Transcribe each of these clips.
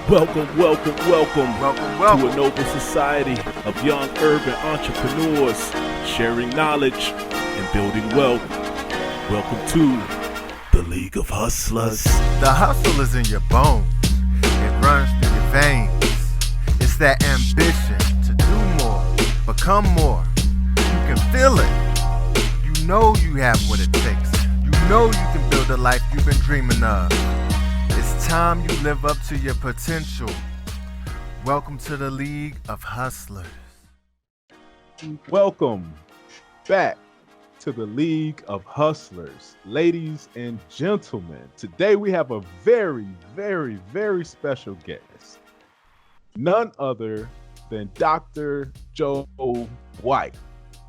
Welcome to a noble society of young urban entrepreneurs sharing knowledge and building wealth. Welcome to the League of Hustlers. The hustle is in your bones. It runs through your veins. It's that ambition to do more, become more. You can feel it. You know you have what it takes. You know you can build a life you've been dreaming of. It's time you live up to your potential. Welcome to the League of Hustlers. Welcome back to the League of Hustlers. Ladies and gentlemen, today we have a very, very, very special guest. None other than Dr. Joe White.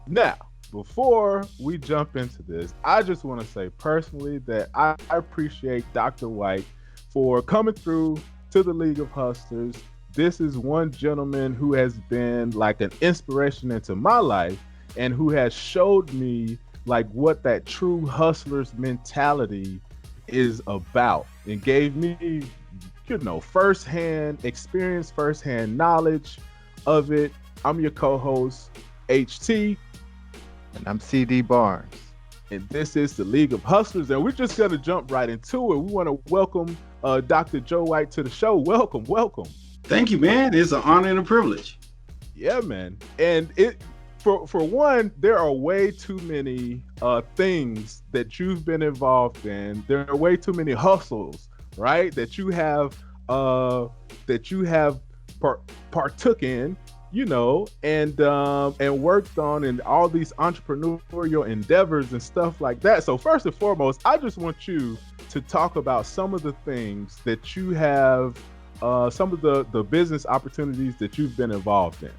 Now, before we jump into this, I just want to say personally that I appreciate Dr. White for coming through to the League of Hustlers. This is one gentleman who has been like an inspiration into my life and who has showed me like what that true hustler's mentality is about and gave me, firsthand experience, firsthand knowledge of it. I'm your co-host, HT. And I'm CD Barnes. And this is the League of Hustlers, and we're just going to jump right into it. We want to welcome Dr. Joe White to the show. Welcome. Thank you, man. It's an honor and a privilege. Yeah, man. And for one, there are way too many things that you've been involved in. There are way too many hustles, right? That you have partook in, and worked on, and all these entrepreneurial endeavors and stuff like that. So first and foremost, I just want you to talk about some of the things that you have, some of the business opportunities that you've been involved in.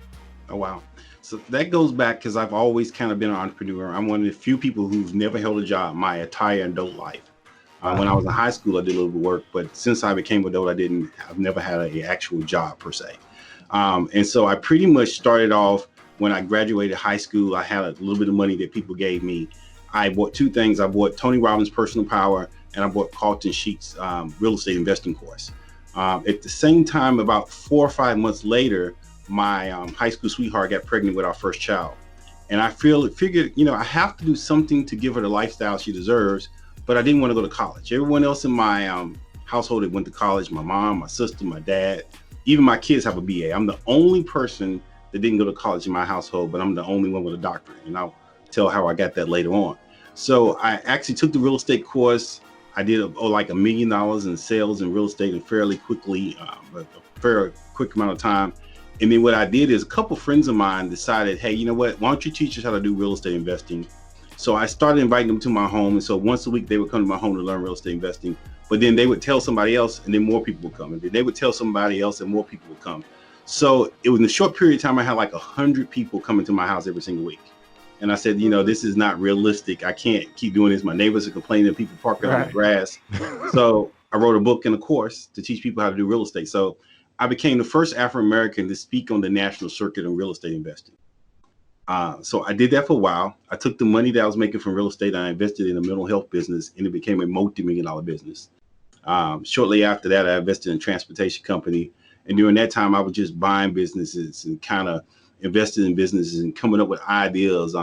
Oh, wow. So that goes back because I've always kind of been an entrepreneur. I'm one of the few people who've never held a job my entire adult life. When I was in high school, I did a little bit of work, but since I became adult, I've never had an actual job per se. And so I pretty much started off when I graduated high school. I had a little bit of money that people gave me. I bought two things. I bought Tony Robbins' Personal Power, and I bought Carlton Sheets' real estate investing course. At the same time, about 4 or 5 months later, my high school sweetheart got pregnant with our first child. And I figured, I have to do something to give her the lifestyle she deserves, but I didn't want to go to college. Everyone else in my household that went to college, my mom, my sister, my dad, even my kids have a BA. I'm the only person that didn't go to college in my household, but I'm the only one with a doctorate. And I'll tell how I got that later on. So I actually took the real estate course. I did like $1 million in sales in real estate in fairly quickly, a fair quick amount of time. And then what I did is a couple friends of mine decided, hey, you know what, why don't you teach us how to do real estate investing? So I started inviting them to my home. And so once a week, they would come to my home to learn real estate investing. But then they would tell somebody else, and then more people would come. And then they would tell somebody else, and more people would come. So it was in a short period of time, I had like 100 people coming to my house every single week. And I said, this is not realistic. I can't keep doing this. My neighbors are complaining that people parking on the grass. So I wrote a book and a course to teach people how to do real estate. So I became the first Afro-American to speak on the national circuit in real estate investing. So I did that for a while. I took the money that I was making from real estate and I invested in a mental health business, and it became a multi-million-dollar business. Shortly after that, I invested in a transportation company. And during that time, I was just buying businesses and kind of invested in businesses and coming up with ideas.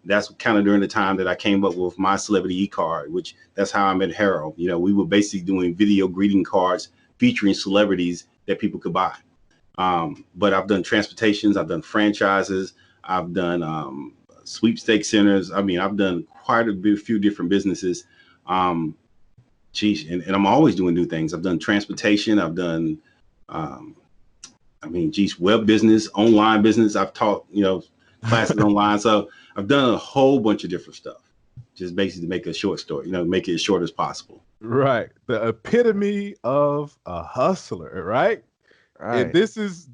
That's kind of during the time that I came up with my celebrity e-card, which that's how I met Harold. We were basically doing video greeting cards featuring celebrities that people could buy. But I've done transportations, I've done franchises, I've done sweepstake centers. I've done quite a few different businesses. And I'm always doing new things. I've done transportation. I've done, web business, online business. I've taught, classes online. So I've done a whole bunch of different stuff, just basically to make a short story, make it as short as possible. Right. The epitome of a hustler, right? And this is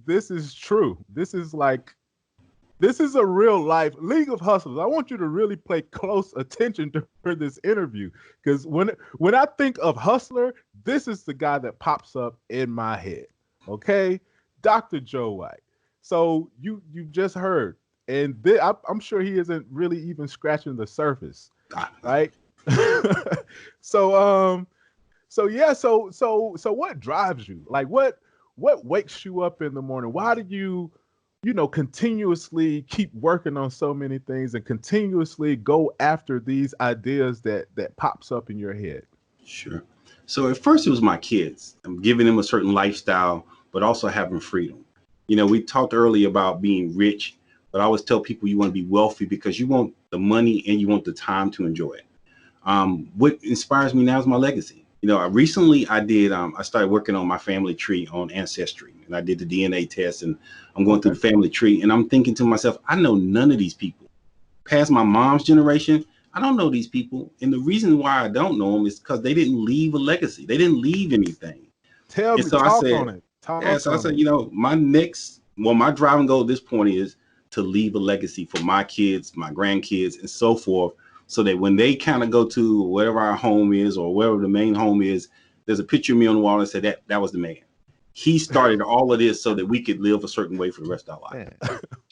true. This is a real life League of Hustlers. I want you to really pay close attention to this interview, because when I think of hustler, this is the guy that pops up in my head. Okay, Dr. Joe White. So you just heard, and I'm sure he isn't really even scratching the surface, right? So what drives you? Like what what wakes you up in the morning? Why do you, continuously keep working on so many things and continuously go after these ideas that pops up in your head? Sure. So at first it was my kids. I'm giving them a certain lifestyle, but also having freedom. We talked earlier about being rich, but I always tell people you want to be wealthy because you want the money and you want the time to enjoy it. What inspires me now is my legacy. I started working on my family tree on Ancestry, and I did the DNA test, and I'm going through the family tree, and I'm thinking to myself, I know none of these people. Past my mom's generation, I don't know these people. And the reason why I don't know them is because they didn't leave a legacy. They didn't leave anything. Tell And me, so I talk said, on it. Talk so I on said, it. my driving goal at this point is to leave a legacy for my kids, my grandkids, and so forth, so that when they kind of go to wherever our home is or wherever the main home is, there's a picture of me on the wall and say that was the man. He started all of this so that we could live a certain way for the rest of our life.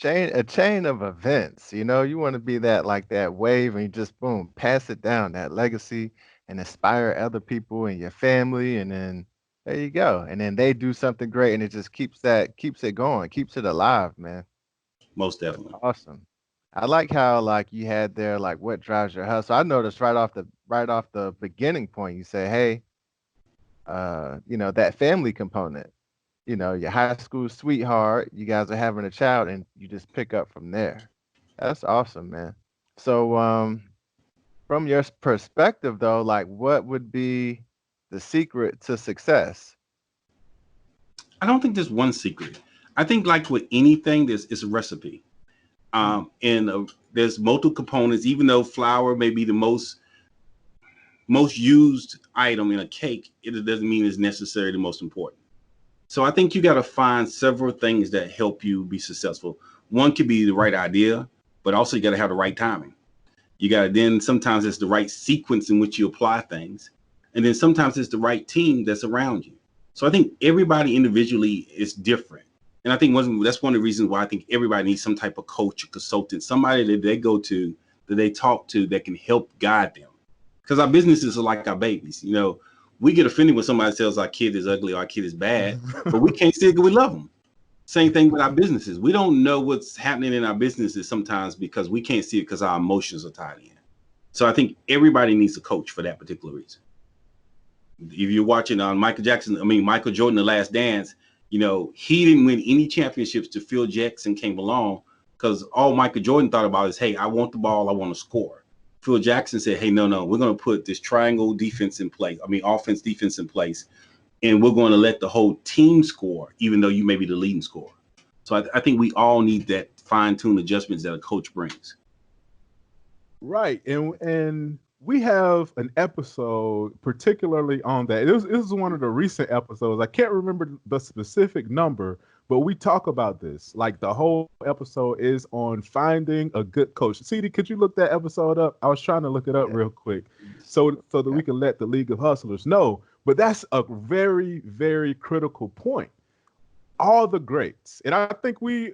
A chain of events. You want to be that wave, and you just boom, pass it down, that legacy, and inspire other people in your family, and then there you go. And then they do something great, and it just keeps it going, keeps it alive, man. Most definitely. Awesome. I like how you had there what drives your hustle. I noticed right off the beginning point, you say, hey, that family component. Your high school sweetheart, you guys are having a child, and you just pick up from there. That's awesome, man. So, from your perspective, though, what would be the secret to success? I don't think there's one secret. I think like with anything, it's a recipe. And there's multiple components. Even though flour may be the most used item in a cake, it doesn't mean it's necessarily the most important. So I think you got to find several things that help you be successful. One could be the right idea, but also you got to have the right timing. You got to then sometimes it's the right sequence in which you apply things. And then sometimes it's the right team that's around you. So I think everybody individually is different. And I think that's one of the reasons why I think everybody needs some type of coach or consultant, somebody that they go to, that they talk to, that can help guide them. Because our businesses are like our babies. We get offended when somebody tells our kid is ugly or our kid is bad, but we can't see it because we love them. Same thing with our businesses. We don't know what's happening in our businesses sometimes because we can't see it because our emotions are tied in. So I think everybody needs a coach for that particular reason. If you're watching Michael Jordan, The Last Dance, he didn't win any championships till Phil Jackson came along, because all Michael Jordan thought about is, hey, I want the ball, I want to score. Phil Jackson said, hey, no, we're going to put this triangle defense in place. Offense, defense in place. And we're going to let the whole team score, even though you may be the leading scorer. So I think we all need that fine-tuned adjustments that a coach brings. Right. And we have an episode particularly on that. This is one of the recent episodes. I can't remember the specific number, but we talk about this. Like, the whole episode is on finding a good coach. CD, could you look that episode up? I was trying to look it up real quick so that we can let the League of Hustlers know. But that's a very, very critical point. All the greats, and I think we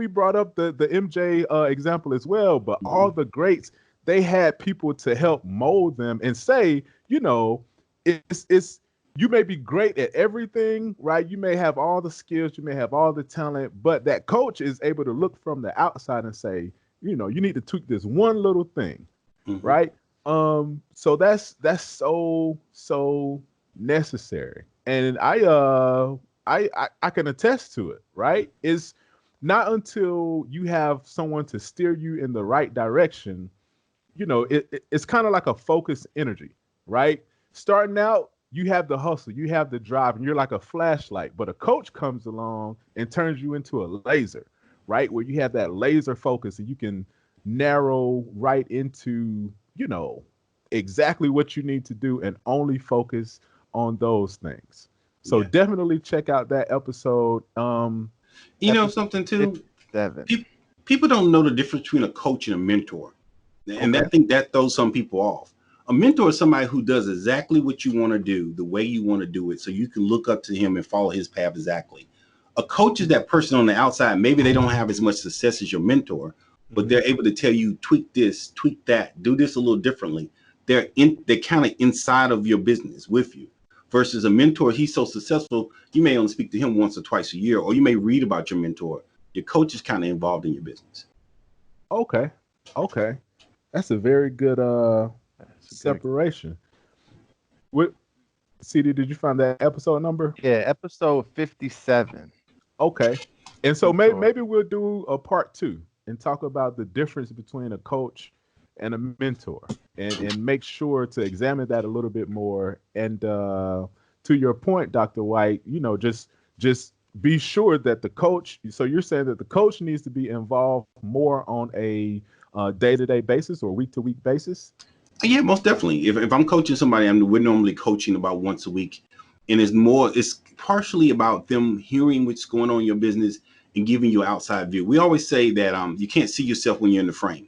brought up the MJ example as well, but all the greats, they had people to help mold them and say, it's you may be great at everything, right? You may have all the skills, you may have all the talent, but that coach is able to look from the outside and say, you need to tweak this one little thing, right? So that's so necessary, and I can attest to it, right? It's not until you have someone to steer you in the right direction, it's kind of like a focused energy, right? Starting out, you have the hustle, you have the drive, and you're like a flashlight, but a coach comes along and turns you into a laser, right? Where you have that laser focus and you can narrow right into, exactly what you need to do and only focus on those things. So definitely check out that episode. Something too, 7. people don't know the difference between a coach and a mentor. And I think that throws some people off. A mentor is somebody who does exactly what you want to do, the way you want to do it, so you can look up to him and follow his path exactly. A coach is that person on the outside. Maybe they don't have as much success as your mentor, but they're able to tell you, tweak this, tweak that, do this a little differently. They're kind of inside of your business with you. versus a mentor. He's so successful, you may only speak to him once or twice a year, or you may read about your mentor. Your coach is kind of involved in your business. Okay. That's a very good separation. What CD, did you find that episode number? Yeah, episode 57. Okay. And so Mentor. maybe we'll do a part 2 and talk about the difference between a coach and a mentor, and make sure to examine that a little bit more. And to your point, Dr. White, just be sure that the coach, so you're saying that the coach needs to be involved more on a day-to-day basis or week-to-week basis? Yeah, most definitely. If I'm coaching somebody, we're normally coaching about once a week. And it's partially about them hearing what's going on in your business and giving you an outside view. We always say that you can't see yourself when you're in the frame.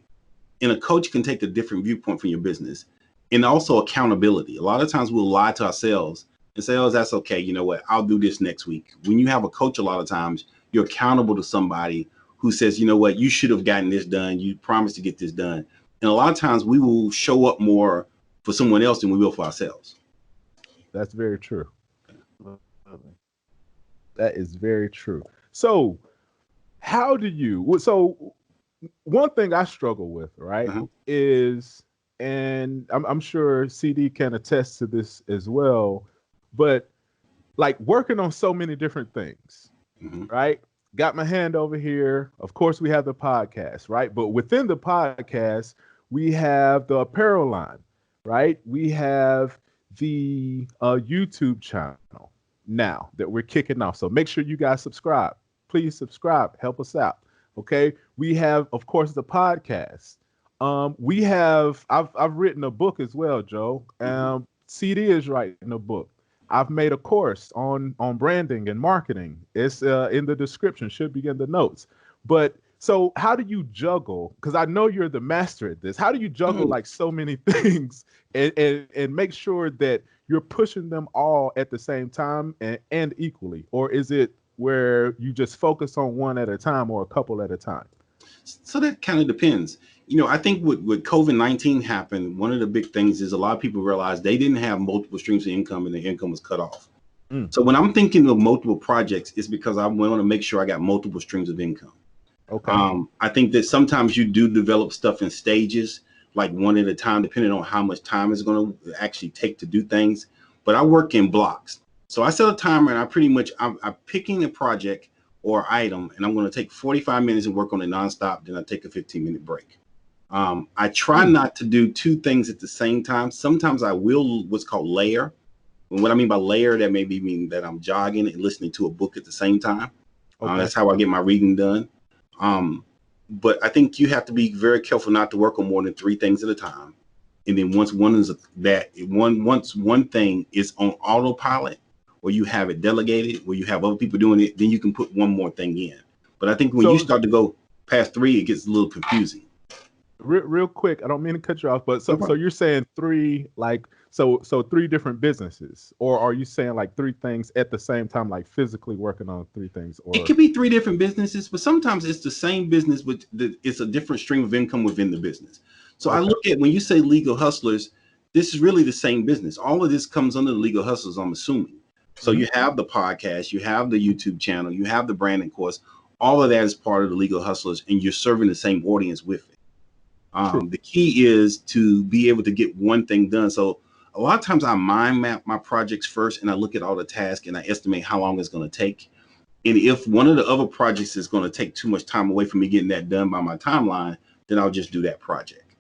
And a coach can take a different viewpoint from your business. And also accountability. A lot of times we'll lie to ourselves and say, oh, that's okay. You know what? I'll do this next week. When you have a coach, a lot of times you're accountable to somebody who says, you know what? You should have gotten this done. You promised to get this done. And a lot of times we will show up more for someone else than we will for ourselves. That's very true. That is very true. So one thing I struggle with, right, is, and I'm sure CD can attest to this as well, but like working on so many different things, right? Got my hand over here. Of course, we have the podcast, right? But within the podcast, we have the apparel line, right? We have the YouTube channel now that we're kicking off. So make sure you guys subscribe. Please subscribe. Help us out. Okay. We have, of course, the podcast. I've written a book as well, Joe. CD is writing a book. I've made a course on branding and marketing. It's in the description, should be in the notes. But so how do you juggle? Because I know you're the master at this. How do you juggle like so many things and make sure that you're pushing them all at the same time and equally? Or is it where you just focus on one at a time or a couple at a time? So that kind of depends. I think with COVID-19 happened, one of the big things is a lot of people realized they didn't have multiple streams of income and their income was cut off. So when I'm thinking of multiple projects, it's because I want to make sure I got multiple streams of income. Okay. I think that sometimes you do develop stuff in stages, like one at a time, depending on how much time it's going to actually take to do things. But I work in blocks. So I set a timer and I'm picking a project or item, and I'm going to take 45 minutes and work on it nonstop. Then I take a 15-minute break. I try not to do two things at the same time. Sometimes I will what's called layer. And what I mean by layer, that may mean that I'm jogging and listening to a book at the same time. Okay. That's how I get my reading done. But I think you have to be very careful not to work on more than 3 things at a time. And then once one thing is on autopilot, or you have it delegated, where you have other people doing it, then you can put one more thing in. But I think when you start to go past 3, it gets a little confusing. Real quick, I don't mean to cut you off, but so you're saying 3, like, so 3 different businesses, or are you saying like 3 things at the same time, like physically working on 3 things? Or it could be 3 different businesses, but sometimes it's the same business, but it's a different stream of income within the business. So I look at, when you say Legal Hustlers, this is really the same business. All of this comes under the Legal Hustlers, I'm assuming. So you have the podcast, you have the YouTube channel, you have the branding course. All of that is part of the Legal Hustlers, and you're serving the same audience with it. The key is to be able to get one thing done. So a lot of times I mind map my projects first, and I look at all the tasks and I estimate how long it's going to take. And if one of the other projects is going to take too much time away from me getting that done by my timeline, then I'll just do that project.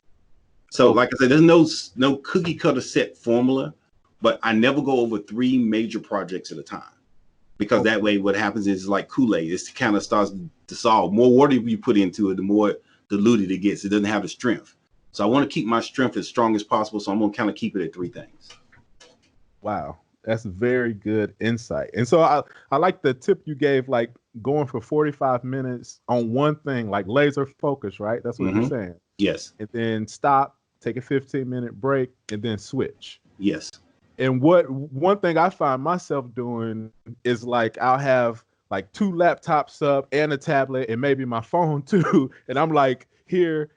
So like I said, there's no cookie cutter set formula, but I never go over 3 major projects at a time, because that way what happens is like Kool-Aid. It kind of starts to dissolve. More water you put into it, the more diluted it gets. It doesn't have the strength. So I want to keep my strength as strong as possible. So I'm going to kind of keep it at 3 things. Wow. That's very good insight. And so I like the tip you gave, like going for 45 minutes on one thing, like laser focus, right? That's what you're saying. Yes. And then stop, take a 15-minute break, and then switch. Yes. And one thing I find myself doing is like I'll have like 2 laptops up and a tablet and maybe my phone too. And I'm like here,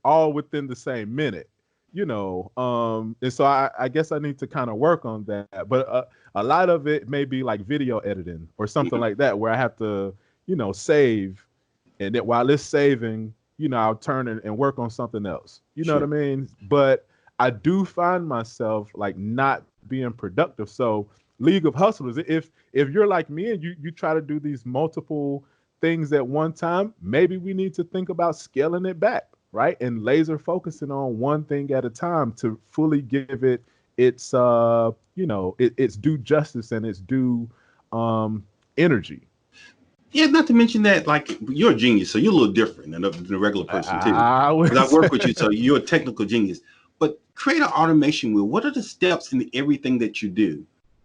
all within the same minute. and so I guess I need to kind of work on that. But a lot of it may be like video editing or something Mhm. like that, where I have to, save, and that while it's saving, I'll turn and work on something else. You know what I Sure. mean? But I do find myself like not being productive. So League of Hustlers, if you're like me and you try to do these multiple things at one time, maybe we need to think about scaling it back, right? And laser focusing on one thing at a time to fully give it its its due justice and its due energy. Yeah, not to mention that, like, you're a genius, so you're a little different than the regular person too. I would Because I say, work with you, so you're a technical genius. But create an automation wheel. What are the steps in everything that you do?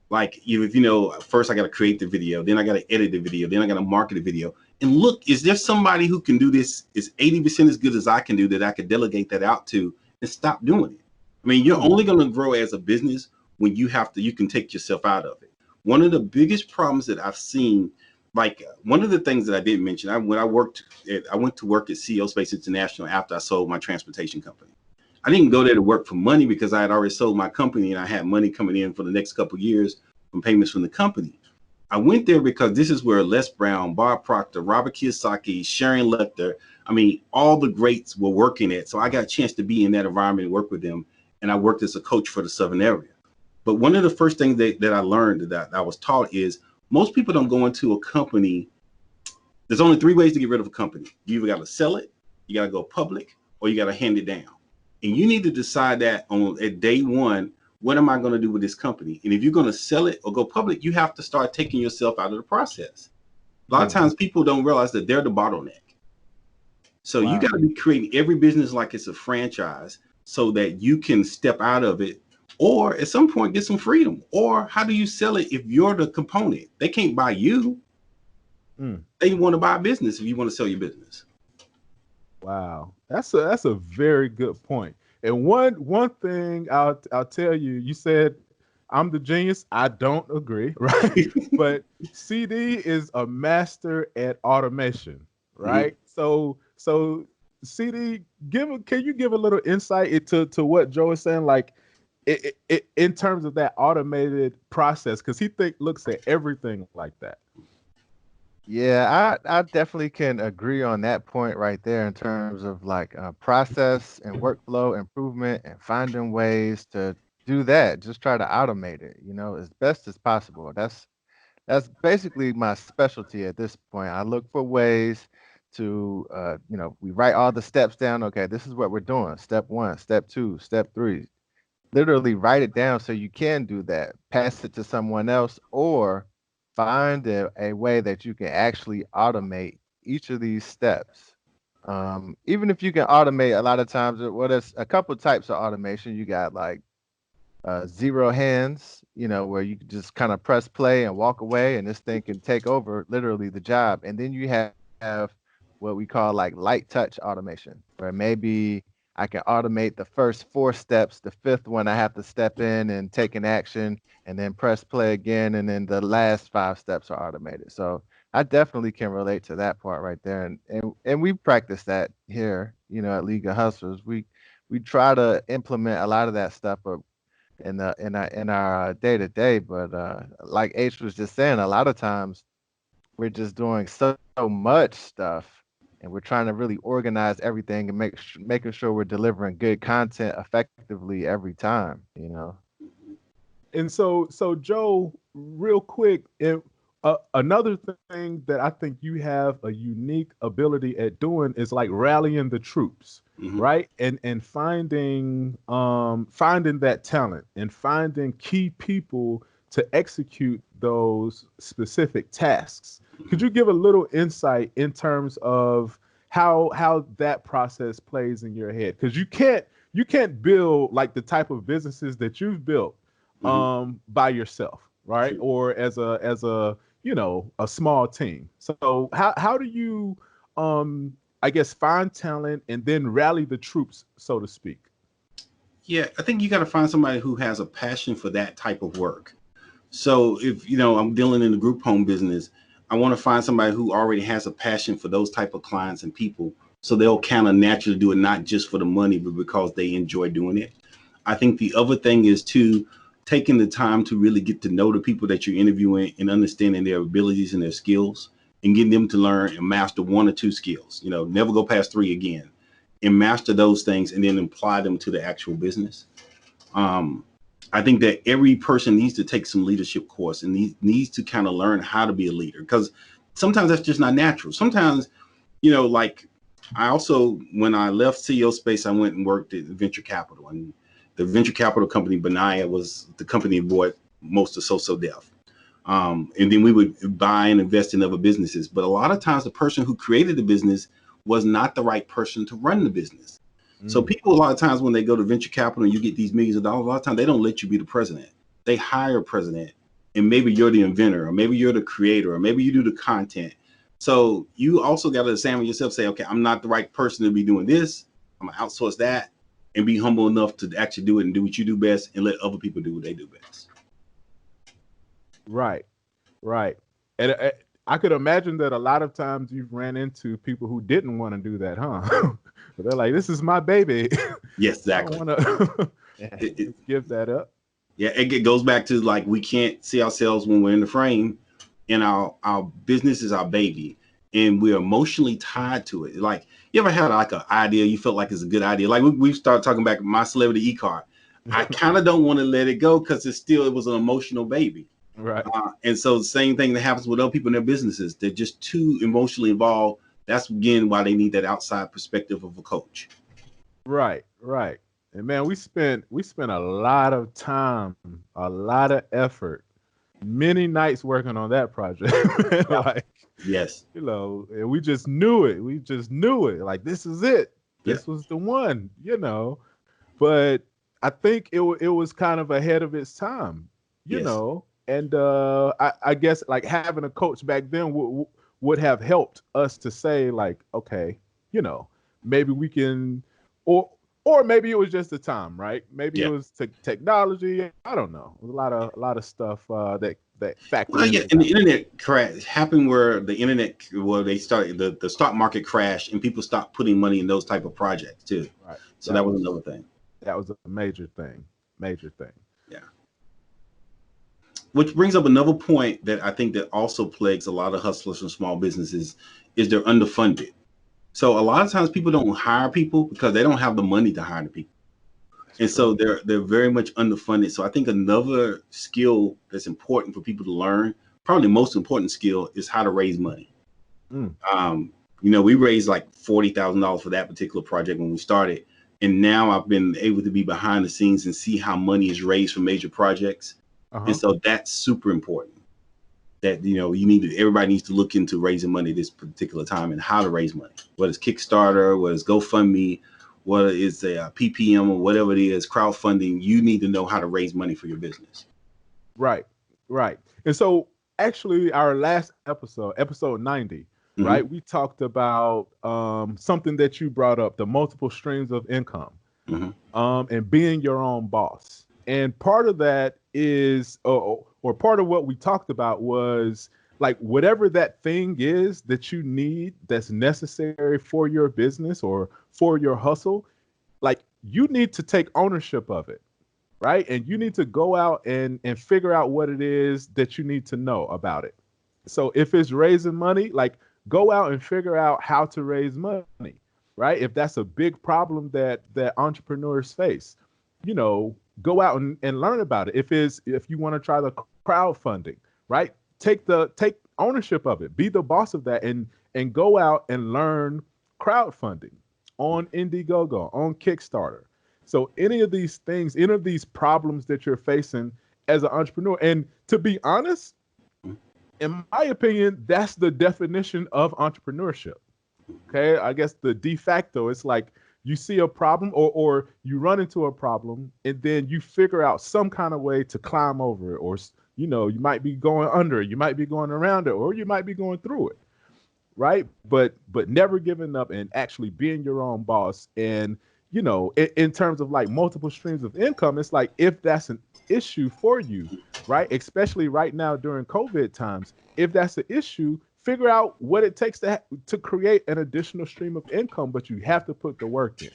Like, if first I got to create the video, then I got to edit the video, then I got to market the video. And look, is there somebody who can do this? Is 80% as good as I can do that I could delegate that out to and stop doing it? I mean, you're only going to grow as a business when you can take yourself out of it. One of the biggest problems that I've seen, like, one of the things that I didn't mention, I went to work at CEO Space International after I sold my transportation company. I didn't go there to work for money because I had already sold my company and I had money coming in for the next couple of years from payments from the company. I went there because this is where Les Brown, Bob Proctor, Robert Kiyosaki, Sharon Lechter, I mean, all the greats were working at. So I got a chance to be in that environment and work with them. And I worked as a coach for the Southern area. But one of the first things that I learned, that I was taught, is most people don't go into a company. There's only three ways to get rid of a company. You either got to sell it, you got to go public, or you got to hand it down. And you need to decide that at day one, what am I going to do with this company? And if you're going to sell it or go public, you have to start taking yourself out of the process. A lot of times people don't realize that they're the bottleneck. So you got to be creating every business like it's a franchise so that you can step out of it, or at some point get some freedom. Or how do you sell it if you're the component? They can't buy you. They want to buy a business if you want to sell your business. Wow, that's a very good point. And one thing I'll tell you, you said I'm the genius. I don't agree, right? But CD is a master at automation, right? So CD, can you give a little insight into what Joe is saying, like in terms of that automated process? Because he looks at everything like that. Yeah, I definitely can agree on that point right there in terms of like process and workflow improvement and finding ways to do that. Just try to automate it, as best as possible. That's basically my specialty at this point. I look for ways to, we write all the steps down. Okay, this is what we're doing. Step 1, step 2, step 3. Literally write it down so you can do that. Pass it to someone else, or find a way that you can actually automate each of these steps. Even if you can automate, a lot of times, there's a couple types of automation. You got like zero hands, where you can just kind of press play and walk away, and this thing can take over literally the job. And then you have what we call like light touch automation, where maybe I can automate the first 4 steps. The 5th one, I have to step in and take an action and then press play again. And then the last 5 steps are automated. So I definitely can relate to that part right there. And we practice that here, at League of Hustlers. We try to implement a lot of that stuff in our day to day. But like H was just saying, a lot of times we're just doing so much stuff, and we're trying to really organize everything and making sure we're delivering good content effectively every time. And so Joe, real quick, another thing that I think you have a unique ability at doing is like rallying the troops, right? And finding that talent and finding key people to execute those specific tasks. Could you give a little insight in terms of how that process plays in your head? Because you can't build like the type of businesses that you've built by yourself, right? Sure. Or as a a small team. So how do you I guess find talent and then rally the troops, so to speak? Yeah, I think you got to find somebody who has a passion for that type of work. So if I'm dealing in the group home business, I want to find somebody who already has a passion for those type of clients and people, So they'll kind of naturally do it, not just for the money, but because they enjoy doing it. I think the other thing is to taking the time to really get to know the people that you're interviewing and understanding their abilities and their skills and getting them to learn and master 1 or 2 skills, never go past 3 again, and master those things and then apply them to the actual business. I think that every person needs to take some leadership course and needs to kind of learn how to be a leader, because sometimes that's just not natural. Sometimes, like I also, when I left CEO space, I went and worked at venture capital, and the venture capital company, Benaya, was the company that bought most of So-So-Def. And then we would buy and invest in other businesses. But a lot of times the person who created the business was not the right person to run the business. So people, a lot of times when they go to venture capital and you get these millions of dollars, a lot of times they don't let you be the president. They hire a president, and maybe you're the inventor, or maybe you're the creator, or maybe you do the content. So you also got to examine yourself, say, okay, I'm not the right person to be doing this. I'm gonna outsource that and be humble enough to actually do it and do what you do best and let other people do what they do best. Right. And I could imagine that a lot of times you've ran into people who didn't want to do that, huh? But they're like, this is my baby. Yes, exactly. I don't want to give that up. Yeah, it goes back to, like, we can't see ourselves when we're in the frame, and our business is our baby, and we're emotionally tied to it. Like, you ever had like an idea you felt like it's a good idea? Like we started talking about my celebrity e-card. I kind of don't want to let it go because it was an emotional baby. Right. And so the same thing that happens with other people in their businesses. They're just too emotionally involved. That's, again, why they need that outside perspective of a coach. Right. And man, we spent a lot of time, a lot of effort, many nights working on that project. Like, yes. And we just knew it. Like, this is it. This was the one, But I think it was kind of ahead of its time, you know. And I guess, like, having a coach back then would have helped us to say, like, okay, maybe we can, or maybe it was just the time, right? Maybe it was technology. I don't know. A lot of stuff that factored. Well, yeah, and the internet crash happened where they started the stock market crash, and people stopped putting money in those type of projects too. Right. So that was another thing. That was a major thing. Yeah. Which brings up another point that I think that also plagues a lot of hustlers and small businesses is they're underfunded. So a lot of times people don't hire people because they don't have the money to hire the people. And so they're very much underfunded. So I think another skill that's important for people to learn, probably the most important skill, is how to raise money. We raised like $40,000 for that particular project when we started. And now I've been able to be behind the scenes and see how money is raised for major projects. And so that's super important. That, everybody needs to look into raising money this particular time and how to raise money. Whether it's Kickstarter, whether it's GoFundMe, whether it's a PPM or whatever it is, crowdfunding, you need to know how to raise money for your business. Right. And so actually our last episode 90, right? We talked about something that you brought up, the multiple streams of income, and being your own boss. And part of that is, or part of what we talked about was, like, whatever that thing is that you need that's necessary for your business or for your hustle, like, you need to take ownership of it, right? And you need to go out and figure out what it is that you need to know about it. So if it's raising money, like, go out and figure out how to raise money, right? If that's a big problem that entrepreneurs face, go out and learn about it. If you want to try the crowdfunding, right? Take ownership of it. Be the boss of that and go out and learn crowdfunding on Indiegogo, on Kickstarter. So any of these things, any of these problems that you're facing as an entrepreneur, and to be honest, in my opinion, that's the definition of entrepreneurship. Okay, I guess the de facto, it's like you see a problem or you run into a problem and then you figure out some kind of way to climb over it, or you might be going under it, you might be going around it, or you might be going through it, right? But never giving up and actually being your own boss. And in terms of like multiple streams of income, it's like, if that's an issue for you, right, especially right now during COVID times, if that's an issue, figure out what it takes to create an additional stream of income, but you have to put the work in.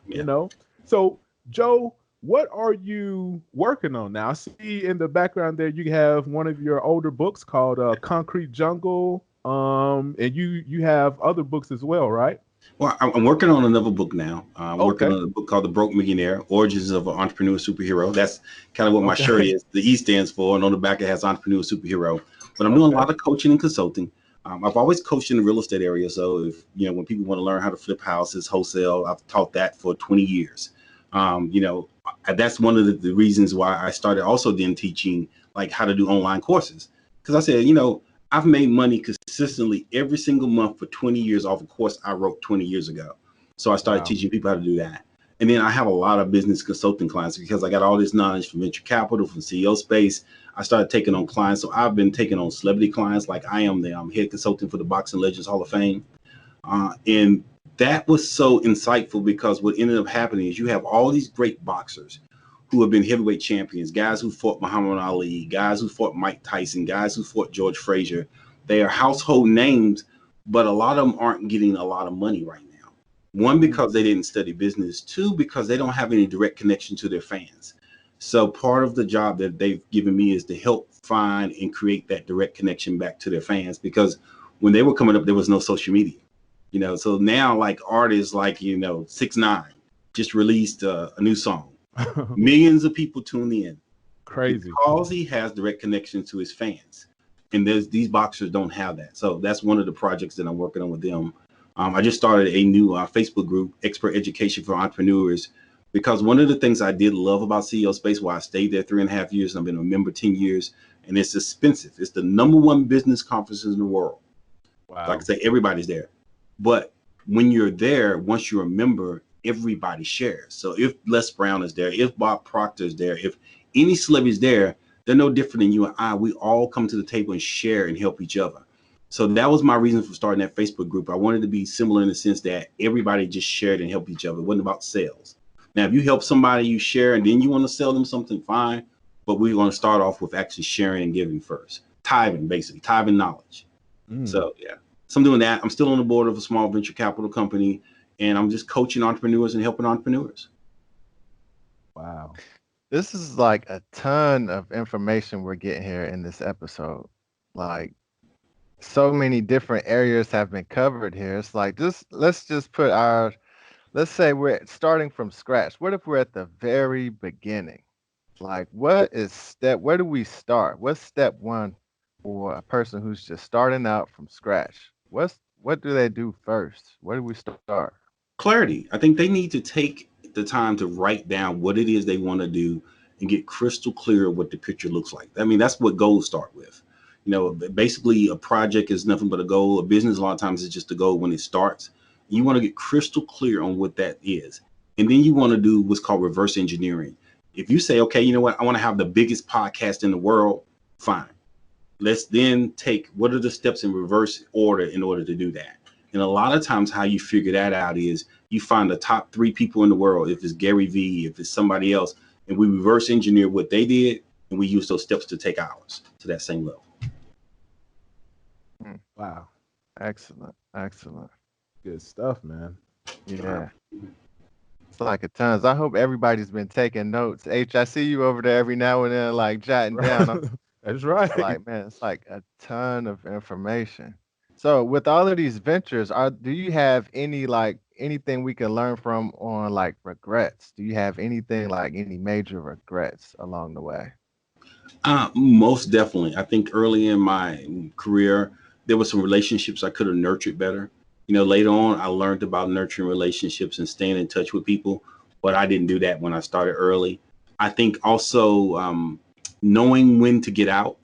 Yeah. You know. So, Joe, what are you working on now? I see in the background there you have one of your older books called Concrete Jungle, and you have other books as well, right? Well, I'm working on another book now. I'm working Okay. on a book called The Broke Millionaire: Origins of an Entrepreneur Superhero. That's kind of what my shirt Okay. is. The E stands for, and on the back it has Entrepreneur Superhero. But I'm doing a Okay. lot of coaching and consulting. I've always coached in the real estate area. So if, when people want to learn how to flip houses, wholesale, I've taught that for 20 years. That's one of the reasons why I started also then teaching like how to do online courses. Because I said, I've made money consistently every single month for 20 years off a course I wrote 20 years ago. So I started Wow. teaching people how to do that. And then I have a lot of business consulting clients because I got all this knowledge from venture capital, from CEO space. I started taking on clients. So I've been taking on celebrity clients like I am the head consultant for the Boxing Legends Hall of Fame. And that was so insightful because what ended up happening is you have all these great boxers who have been heavyweight champions, guys who fought Muhammad Ali, guys who fought Mike Tyson, guys who fought George Frazier. They are household names, but a lot of them aren't getting a lot of money right now. One, because they didn't study business. Two, because they don't have any direct connection to their fans. So part of the job that they've given me is to help find and create that direct connection back to their fans, because when they were coming up, there was no social media. So now like artists like, 6ix9ine just released a new song. Millions of people tune in. Crazy. Because he has direct connection to his fans. And these boxers don't have that. So that's one of the projects that I'm working on with them. I just started a new Facebook group, Expert Education for Entrepreneurs, because one of the things I did love about CEO Space, why I stayed there 3.5 years, and I've been a member 10 years, and it's expensive. It's the #1 business conference in the world. Wow. Like I say, everybody's there. But when you're there, once you're a member, everybody shares. So if Les Brown is there, if Bob Proctor is there, if any celebrity is there, they're no different than you and I. We all come to the table and share and help each other. So that was my reason for starting that Facebook group. I wanted to be similar in the sense that everybody just shared and helped each other. It wasn't about sales. Now, if you help somebody, you share, and then you want to sell them something, fine. But we're going to start off with actually sharing and giving first. Tithing, basically, tithing knowledge. So, yeah. So I'm doing that. I'm still on the board of a small venture capital company, and I'm just coaching entrepreneurs and helping entrepreneurs. Wow. This is like a ton of information we're getting here in this episode. Like, so many different areas have been covered here. It's like, let's say we're starting from scratch. What if we're at the very beginning? Like, where do we start? What's step one for a person who's just starting out from scratch? What do they do first? Where do we start? Clarity. I think they need to take the time to write down what it is they want to do and get crystal clear what the picture looks like. I mean, that's what goals start with. Basically a project is nothing but a goal. A business a lot of times is just a goal when it starts. You want to get crystal clear on what that is. And then you want to do what's called reverse engineering. If you say, okay, you know what, I want to have the biggest podcast in the world, fine. Let's then take what are the steps in reverse order in order to do that. And a lot of times how you figure that out is you find the top 3 people in the world, if it's Gary Vee, if it's somebody else, and we reverse engineer what they did, and we use those steps to take ours to that same level. Wow. Excellent. Good stuff, man. Yeah. It's like a tons. I hope everybody's been taking notes. H, I see you over there every now and then, like jotting down. That's right. It's like, man, it's like a ton of information. So with all of these ventures, do you have anything we can learn from on like regrets? Do you have anything like any major regrets along the way? Most definitely. I think early in my career, there were some relationships I could have nurtured better. Later on, I learned about nurturing relationships and staying in touch with people, but I didn't do that when I started early. I think also knowing when to get out.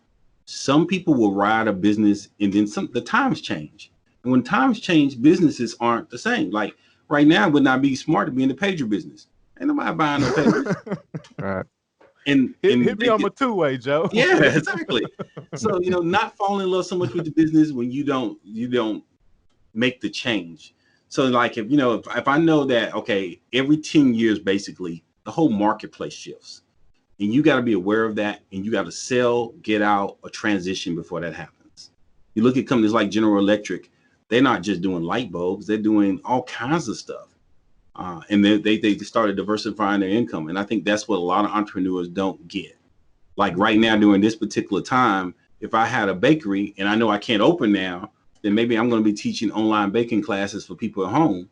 Some people will ride a business and then the times change. And when times change, businesses aren't the same. Like right now, it would not be smart to be in the pager business. Ain't nobody buying no pagers. Right. And hit me on my two-way, Joe. Yeah, exactly. So, not falling in love so much with the business when you don't make the change. So like if I know that, okay, every 10 years, basically the whole marketplace shifts and you got to be aware of that and you got to sell, get out or transition before that happens. You look at companies like General Electric, they're not just doing light bulbs, they're doing all kinds of stuff. And they started diversifying their income. And I think that's what a lot of entrepreneurs don't get. Like right now, during this particular time, if I had a bakery and I know I can't open now, then maybe I'm going to be teaching online baking classes for people at home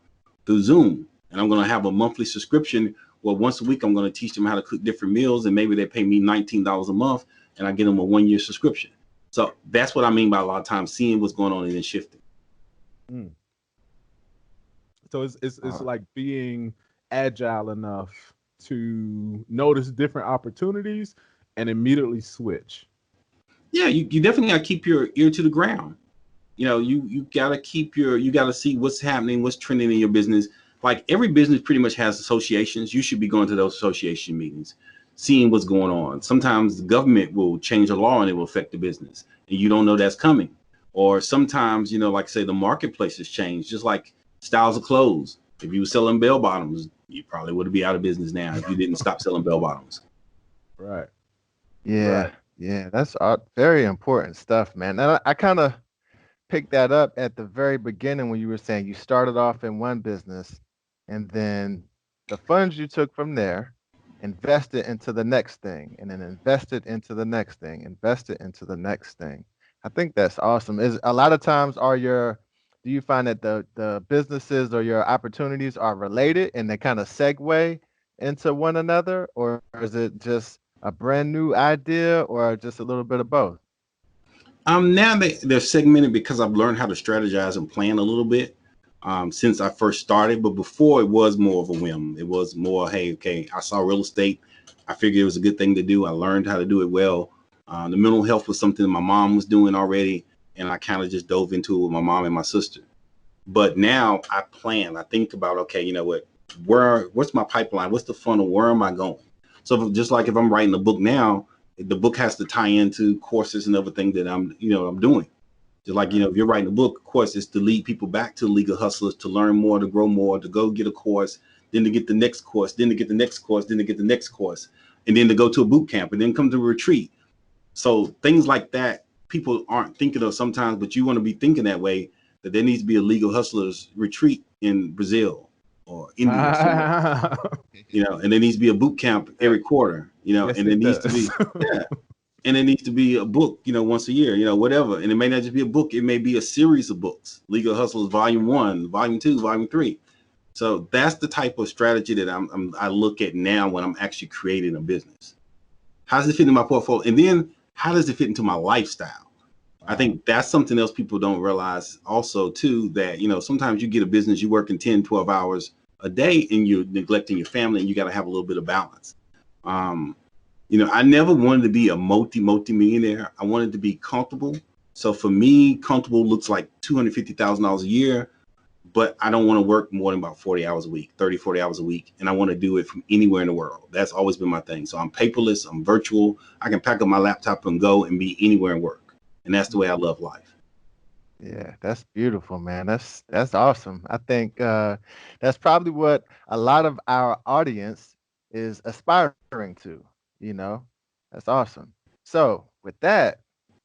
through Zoom. And I'm going to have a monthly subscription. Well, once a week, I'm going to teach them how to cook different meals. And maybe they pay me $19 a month and I get them a 1-year subscription. So that's what I mean by a lot of times seeing what's going on and then shifting. Mm. So it's like being agile enough to notice different opportunities and immediately switch. Yeah, you definitely got to keep your ear to the ground. You know, you got to see what's happening, what's trending in your business. Like every business pretty much has associations. You should be going to those association meetings, seeing what's going on. Sometimes the government will change a law and it will affect the business and you don't know that's coming. Or sometimes, you know, like say the marketplace has changed, just like styles of clothes. If you were selling bell bottoms, you probably would be out of business now if you didn't stop selling bell bottoms. Right. Yeah. Right. Yeah. That's very important stuff, man. And I kind of picked that up at the very beginning when you were saying you started off in one business and then the funds you took from there invested into the next thing and then invested into the next thing, invested into the next thing. I think that's awesome. Is a lot of times do you find that the businesses or your opportunities are related and they kind of segue into one another, or is it just a brand new idea or just a little bit of both? Now they're segmented because I've learned how to strategize and plan a little bit since I first started. But before it was more of a whim. It was more, hey, okay, I saw real estate. I figured it was a good thing to do. I learned how to do it well. The mental health was something my mom was doing already. And I kind of just dove into it with my mom and my sister. But now I plan. I think about, okay, you know what? What's my pipeline? What's the funnel? Where am I going? So just like if I'm writing a book now, the book has to tie into courses and other things that I'm doing. Just like, if you're writing a book, of course, it's to lead people back to League of Hustlers, to learn more, to grow more, to go get a course, then to get the next course, then to get the next course, then to get the next course, and then to go to a boot camp and then come to a retreat. So things like that, people aren't thinking of sometimes, but you want to be thinking that way, that there needs to be a League of Hustlers retreat in Brazil or India, and there needs to be a boot camp every quarter, Yes, and it needs to be, and it needs to be a book, once a year, whatever. And it may not just be a book. It may be a series of books, League of Hustlers, Volume 1, Volume 2, Volume 3. So that's the type of strategy that I look at now when I'm actually creating a business. How does it fit in my portfolio? And then how does it fit into my lifestyle? I think that's something else people don't realize also too, that, sometimes you get a business, you work in 10, 12 hours a day and you're neglecting your family and you got to have a little bit of balance. I never wanted to be a multi-millionaire. I wanted to be comfortable. So for me, comfortable looks like $250,000 a year, but I don't want to work more than about 40 hours a week, 30, 40 hours a week. And I want to do it from anywhere in the world. That's always been my thing. So I'm paperless, I'm virtual. I can pack up my laptop and go and be anywhere and work. And that's the way I love life. Yeah, that's beautiful, man. That's awesome. I think that's probably what a lot of our audience is aspiring to, That's awesome. So with that,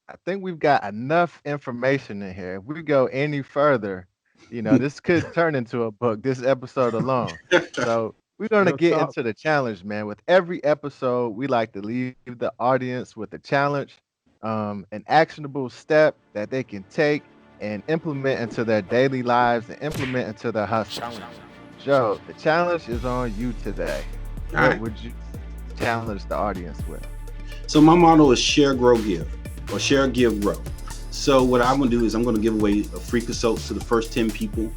I think we've got enough information in here. If we go any further, this could turn into a book, this episode alone. So we're going to get into the challenge, man. With every episode, we like to leave the audience with a challenge, an actionable step that they can take and implement into their daily lives and implement into their hustle. Joe, the challenge is on you today. What would you challenge the audience with? So my motto is share, grow, give, or share, give, grow. So what I'm going to do is I'm going to give away a free consult to the first 10 people.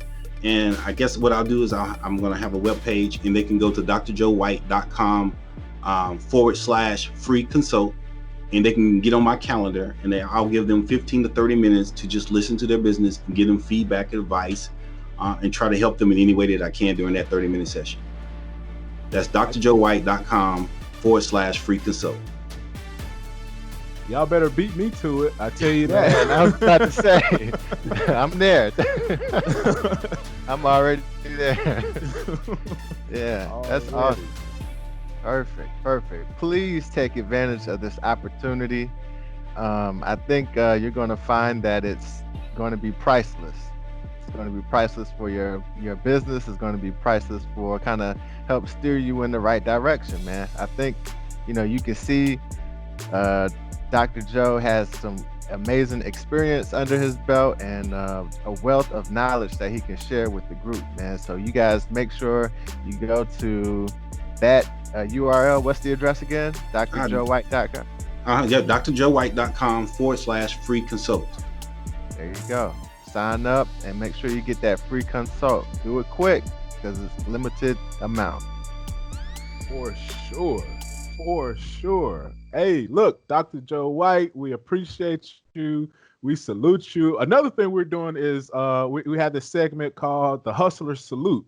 And I guess what I'll do is I'm going to have a web page and they can go to drjoewhite.com /free consult. And they can get on my calendar and I'll give them 15 to 30 minutes to just listen to their business and give them feedback and advice and try to help them in any way that I can during that 30-minute session. That's drjoewhite.com /free consult. Y'all better beat me to it. I tell you that. I was about to say, I'm there. I'm already there. Yeah, that's awesome. Perfect. Please take advantage of this opportunity. I think you're going to find that it's going to be priceless. It's going to be priceless for your business. It's going to be priceless for kind of help steer you in the right direction, man. I think, you can see Dr. Joe has some amazing experience under his belt and a wealth of knowledge that he can share with the group, man. So you guys make sure you go to that URL. What's the address again? drjoewhite.com. Yeah, drjoewhite.com/free consult. There you go. Sign up and make sure you get that free consult. Do it quick because it's limited amount. For sure. For sure. Hey, look, Dr. Joe White, we appreciate you. We salute you. Another thing we're doing is we have this segment called the Hustler Salute,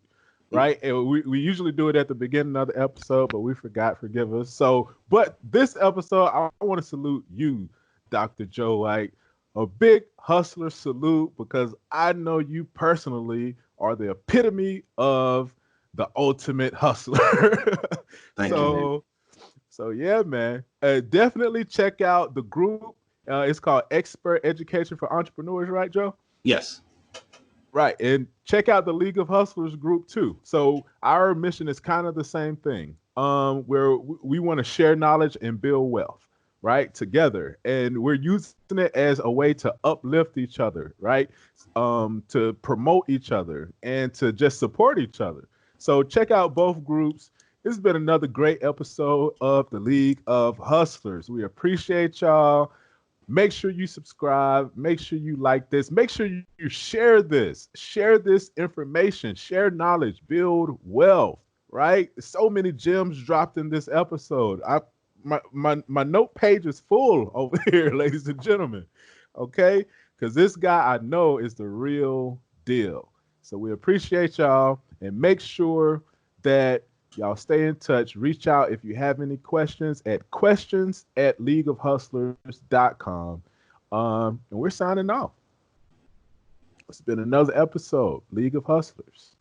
right? And we usually do it at the beginning of the episode, but we forgot. Forgive us. So, but this episode, I want to salute you, Dr. Joe White. A big hustler salute because I know you personally are the epitome of the ultimate hustler. Thank you, man. So yeah, man, definitely check out the group. It's called Expert Education for Entrepreneurs, right, Joe? Yes. Right, and check out the League of Hustlers group too. So our mission is kind of the same thing, where we want to share knowledge and build wealth, right, together, and we're using it as a way to uplift each other, right, to promote each other and to just support each other. So check out both groups. This has been another great episode of the League of Hustlers. We appreciate y'all. Make sure you subscribe. Make sure you like this. Make sure you share this. Share this information. Share knowledge. Build wealth, right? So many gems dropped in this episode. My note page is full over here, ladies and gentlemen, okay? Because this guy I know is the real deal. So we appreciate y'all, and make sure that y'all stay in touch. Reach out if you have any questions at questions@leagueofhustlers.com. And we're signing off. It's been another episode, League of Hustlers.